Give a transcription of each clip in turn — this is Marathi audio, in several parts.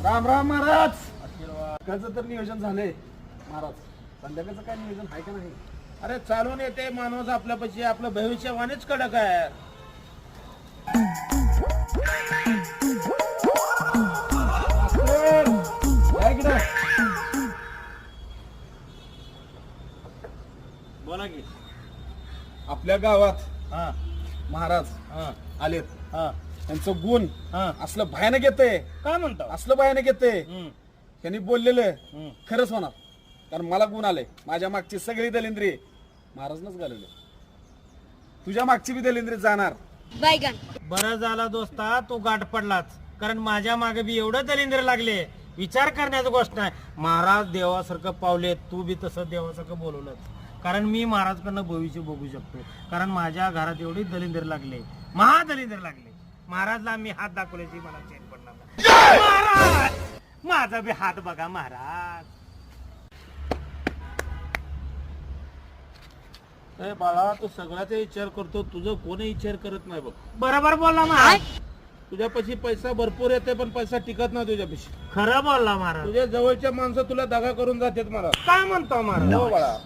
राम राम महाराज. कसं तर नियोजन झालंय महाराज. संध्याकाळचं काय नियोजन आहे का नाही? अरे चालून येते माणूस आपल्यापाशी, आपलं भविष्यवाणीच कडक आहे. बोला की. आपल्या गावात हा महाराज हा आलेत. हा त्यांचं गुण हा. असलं भयानक येतंय, काय म्हणतो? असलं भयानक येतंय. त्यांनी बोललेलं हम्म. खरंच होणार. कारण मला गुण आले. माझ्या मागची सगळी दलिंद्री महाराजनच घालवले. तुझ्या मागची बी दलिंद्री जाणार. बरं झाला दोस्ता तू गाठ पडलाच, कारण माझ्या मागे बी एवढं दलिंद्र लागले, विचार करण्याची गोष्ट नाही. महाराज देवासारखं पावले, तू बी तसं देवासारखं बोलवलं. कारण मी महाराजकडनं भविष्य बघू शकतो. कारण माझ्या घरात एवढी दलिंद्र लागले, महादलिंद्र लागले. महाराजला मी हात दाखवल्याची मला चैन पडणार नाही. महाराज माझा बी हात बघा महाराज. ए बाळा, तू सगळ्याचा विचार करतो, तुझं कोणी विचार करत नाही बघ. बरोबर बोलला महाराज. तुझ्यापाशी पैसा भरपूर येते, पण पैसा टिकत नाही तुझ्यापाशी. खरं बोलला महाराज. तुझ्या जवळच्या माणसं तुला दगा करून जातात महाराज. काय म्हणतो महाराज? हो बाळा,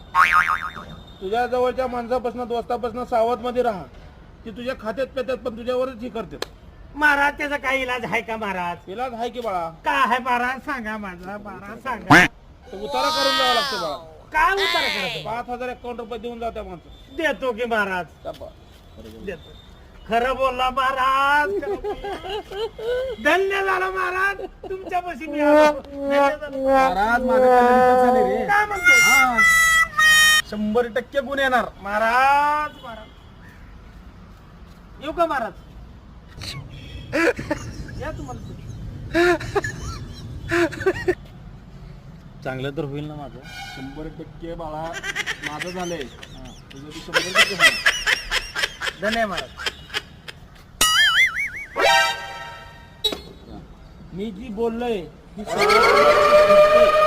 तुझ्या जवळच्या माणसापासून दोस्तापासून सावध मध्ये राहा. ती तुझ्या खात्यात पेतात, पण तुझ्यावरच ही करते. महाराज त्याचा काही इलाज आहे का महाराज? इलाज आहे की बाळा. काय आहे महाराज सांगा माझा. महाराज सांगा. उतारा करून जावं लागतो बाळा. काय उतारा करायचं? 5,051 रुपये देऊन जाऊ त्या माणसं. देतो की महाराज. देतो. खरं बोलला महाराज. धन्य झालं महाराज, तुमच्यापाशी मी आलो. महाराज माझं कल्याण झाले रे. काय म्हणतो? हा. 100% गुण येणार महाराज. महाराज येऊ का महाराज? या तुम्हाला चांगलं तर होईल ना माझं. 100% बाळा माझं झालंय. तुझं बी 100% होणार. धन्यवाद. मी जी बोललोय ती सगळं